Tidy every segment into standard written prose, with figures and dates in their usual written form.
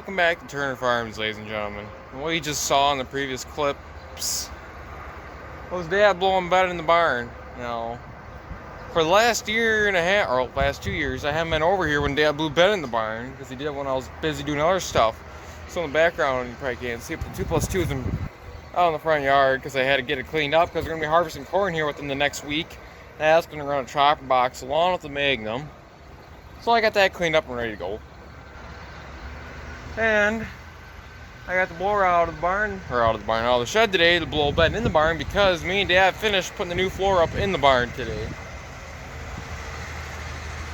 Welcome back to Turner Farms, ladies and gentlemen. And what you just saw in the previous clips was Dad blowing bed in the barn. Now, for the last year and a half, or last 2 years, I haven't been over here when Dad blew bed in the barn, because he did it when I was busy doing other stuff. So in the background, you probably can't see, but the 2+2 is out in the front yard, because I had to get it cleaned up, because we're going to be harvesting corn here within the next week. Dad's going to run a chopper box along with the Magnum. So I got that cleaned up and ready to go. And I got the blower out of the shed today to blow bed in the barn, because me and Dad finished putting the new floor up in the barn today.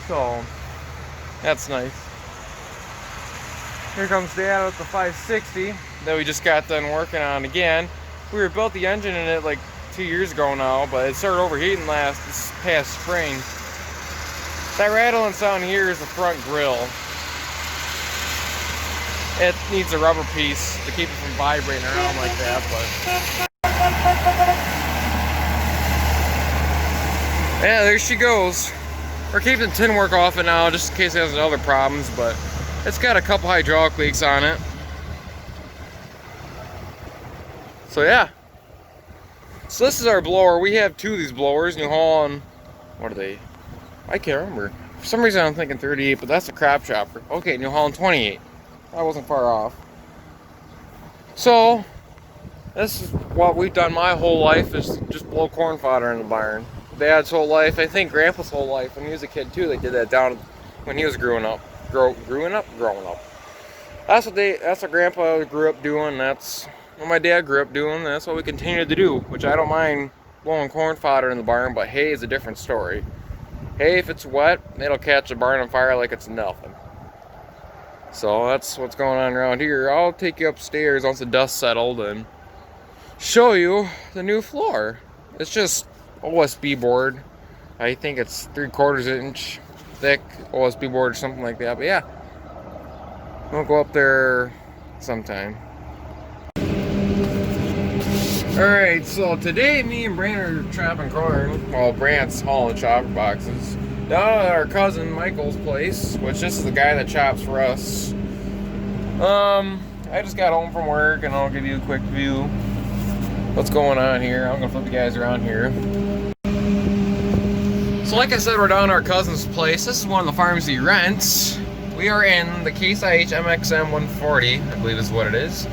So that's nice. Here comes Dad with the 560 that we just got done working on again. We rebuilt the engine in it like 2 years ago now, but it started overheating this past spring. That rattling sound here is the front grill. It needs a rubber piece to keep it from vibrating around like that, but yeah, there she goes. We're keeping the tin work off it now just in case it has other problems, but it's got a couple hydraulic leaks on it. So yeah. So this is our blower. We have two of these blowers, New Holland. What are they? I can't remember. For some reason I'm thinking 38, but that's a crop chopper. Okay, New Holland 28. I wasn't far off. So this is what we've done my whole life, is just blow corn fodder in the barn. Dad's whole life, I think Grandpa's whole life, when he was a kid too, they did that down when he was growing up. Growing up. That's what Grandpa grew up doing. That's what my dad grew up doing. That's what we continue to do. Which I don't mind blowing corn fodder in the barn, but hay is a different story. Hay, if it's wet, it'll catch the barn on fire like it's nothing. So that's what's going on around here. I'll take you upstairs once the dust settled and show you the new floor. It's just OSB board. I think it's 3/4 inch thick OSB board or something like that. But yeah, we'll go up there sometime. Alright, so today me and Brandon are chopping corn. Well, Brandt's hauling chopper boxes down at our cousin Michael's place, which this is the guy that chops for us. I just got home from work and I'll give you a quick view what's going on here. I'm gonna flip you guys around here. So like I said, we're down at our cousin's place. This is one of the farms he rents. We are in the Case IH MXM 140, I believe is what it is.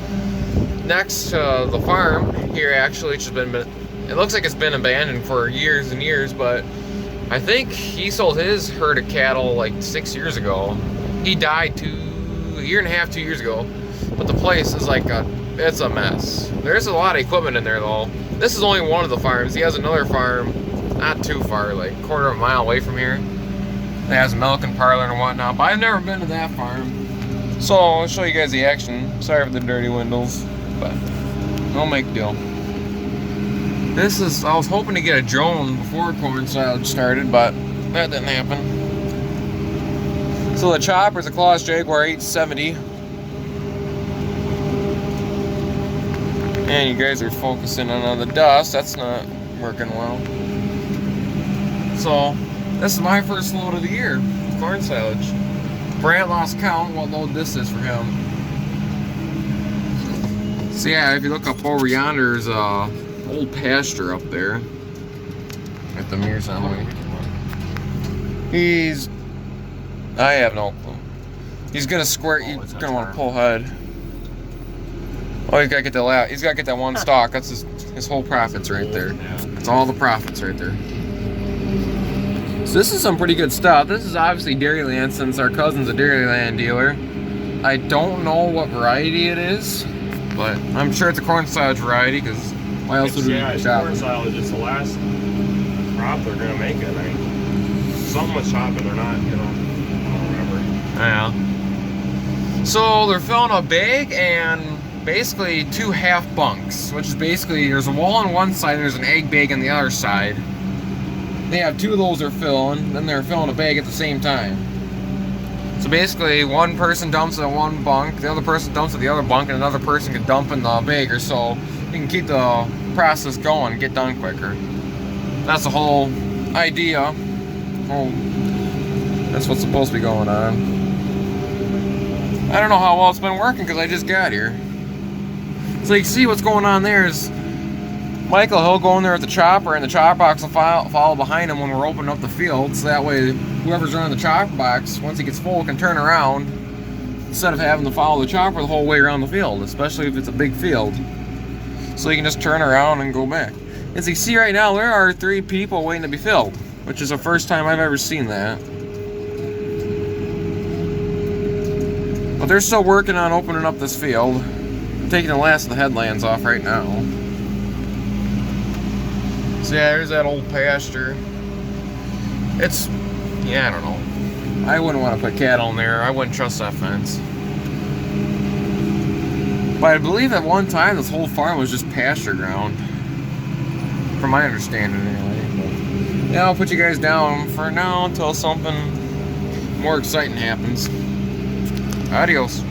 Next to the farm here, actually, which has been, it looks like it's been abandoned for years and years, but I think he sold his herd of cattle like 6 years ago. He died a year and a half, 2 years ago. But the place is like it's a mess. There's a lot of equipment in there though. This is only one of the farms. He has another farm not too far, like a quarter of a mile away from here. It has a milking parlor and whatnot, but I've never been to that farm. So I'll show you guys the action. Sorry for the dirty windows, but no big deal. I was hoping to get a drone before corn silage started, but that didn't happen. So the chopper's a Claas Jaguar 870. And you guys are focusing on the dust. That's not working well. So this is my first load of the year, corn silage. Brandt lost count what load this is for him. So yeah, if you look up over yonder, there's old pasture up there at the mirrors on me. I have no clue. He's gonna want to pull head. Oh, he's gotta get that one stalk. That's his whole profits right there. That's all the profits right there. So this is some pretty good stuff. This is obviously Dairyland, since our cousin's a Dairyland dealer. I don't know what variety it is, but I'm sure it's a corn silage variety, because why else would we chop? Corn silage is the last crop they're gonna make it. I mean, something with chopping, they're not, I don't remember. Yeah. So they're filling a bag and basically 2 half bunks, which is basically there's a wall on one side and there's an egg bag on the other side. They have 2 of those they're filling, then they're filling a bag at the same time. So basically, one person dumps at one bunk, the other person dumps at the other bunk, and another person can dump in the bag, or so you can keep the process going and get done quicker. That's the whole idea. That's what's supposed to be going on. I don't know how well it's been working because I just got here. So you can see what's going on there is Michael, he'll go in there with the chopper, and the chopper box will follow behind him when we're opening up the field, so that way whoever's running the chopper box, once he gets full, can turn around instead of having to follow the chopper the whole way around the field, especially if it's a big field. So you can just turn around and go back. As you see right now, there are 3 people waiting to be filled, which is the first time I've ever seen that. But they're still working on opening up this field. I'm taking the last of the headlands off right now. So yeah, there's that old pasture. It's, yeah, I don't know. I wouldn't want to put cattle in there. I wouldn't trust that fence. But I believe at one time this whole farm was just pasture ground. From my understanding anyway. But, yeah, I'll put you guys down for now until something more exciting happens. Adios.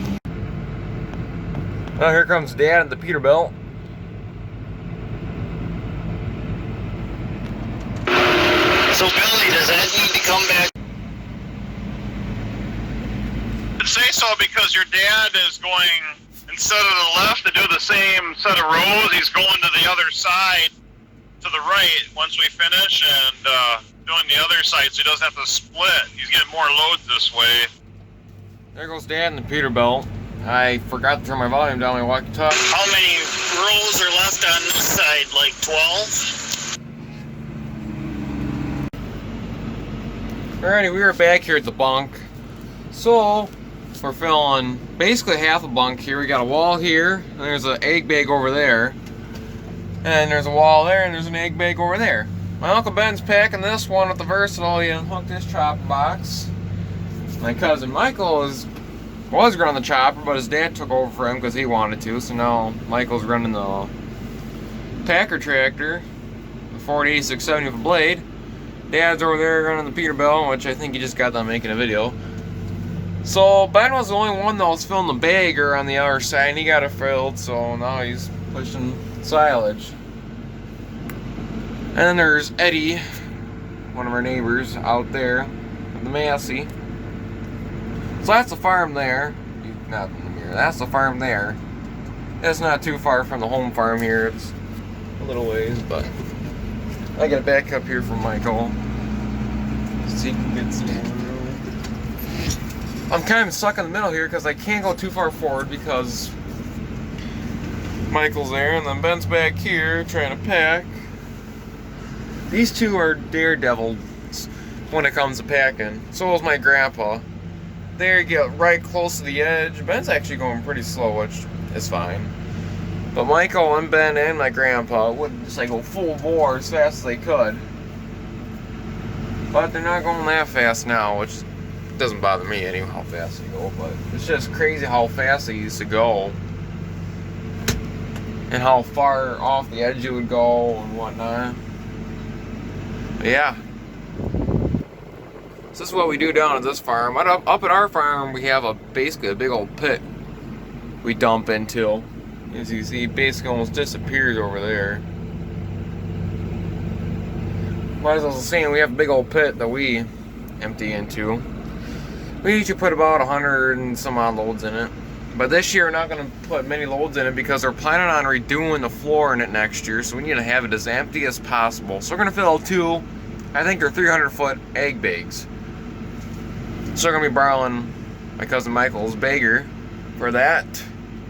Well, here comes Dad at the Peterbilt. So Billy, does that need to come back? I'd say so because your dad is going, instead of the left to do the same set of rows, he's going to the other side, to the right, once we finish, and doing the other side so he doesn't have to split. He's getting more load this way. There goes Dad in the Peterbilt. I forgot to turn my volume down when I walked the talk. How many rows are left on this side? Like 12? Alrighty, we are back here at the bunk. So, we're filling basically half a bunk here. We got a wall here, and there's an egg bag over there. And there's a wall there, and there's an egg bag over there. My Uncle Ben's packing this one with the Versatile. He unhooked his chopper box. My cousin Michael was running the chopper, but his dad took over for him because he wanted to. So now Michael's running the Packer tractor, the 40-8670 with a blade. Dad's over there running the Peterbilt, which I think he just got done making a video. So Ben was the only one that was filling the bagger on the other side, and he got it filled, so now he's pushing silage. And then there's Eddie, one of our neighbors out there, with the Massey. So that's the farm there. Not in the mirror. That's the farm there. It's not too far from the home farm here. It's a little ways, but I gotta back up here from Michael. See if he can get some room. I'm kind of stuck in the middle here because I can't go too far forward because Michael's there, and then Ben's back here trying to pack. These two are daredevils when it comes to packing. So is my grandpa. They get right close to the edge. Ben's actually going pretty slow, which is fine. But Michael and Ben and my grandpa would just like go full bore as fast as they could. But they're not going that fast now, which doesn't bother me anyway how fast they go. But it's just crazy how fast they used to go. And how far off the edge you would go and whatnot. But yeah. So this is what we do down at this farm. Up at our farm, we have basically a big old pit we dump into. As you see, it basically almost disappears over there. But as I was saying, we have a big old pit that we empty into. We usually put about 100 and some odd loads in it. But this year we're not going to put many loads in it because we're planning on redoing the floor in it next year. So we need to have it as empty as possible. So we're going to fill 2, I think they're 300-foot egg bags. So we're going to be borrowing my cousin Michael's bagger for that.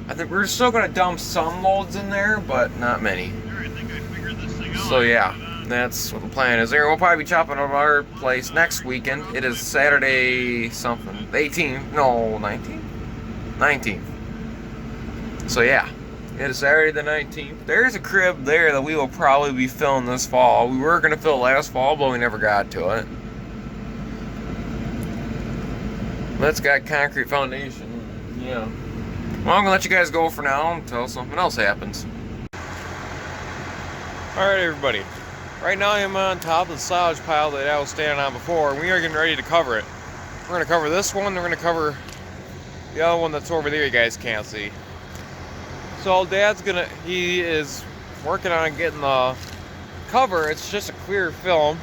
I think we're still going to dump some loads in there, but not many. I think I figured this thing out. So yeah, that's what the plan is there. We'll probably be chopping up our place next weekend. It is Saturday something. 18th. No, 19th? 19th. So yeah, it is Saturday the 19th. There's a crib there that we will probably be filling this fall. We were going to fill last fall, but we never got to it. That's got concrete foundation. Yeah. Well, I'm going to let you guys go for now until something else happens. Alright everybody, right now I'm on top of the silage pile that I was standing on before, and we are getting ready to cover it. We're going to cover this one, we're going to cover the other one that's over there you guys can't see. So Dad's he is working on getting the cover. It's just a clear film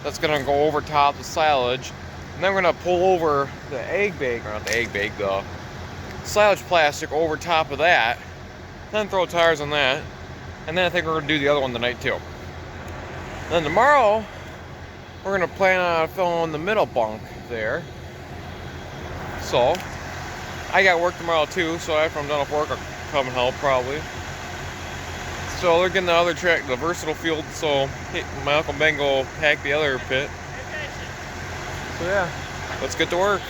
that's going to go over top the silage. And then we're going to pull over the egg bag, or not the egg bag, the silage plastic over top of that, then throw tires on that, and then I think we're gonna do the other one tonight too. Then tomorrow, we're gonna plan on filling the middle bunk there. So, I got work tomorrow too, so after I'm done with work, I'll come and help probably. So they're getting the other track, the versatile field, so my Uncle Ben will pack the other pit. So yeah, let's get to work.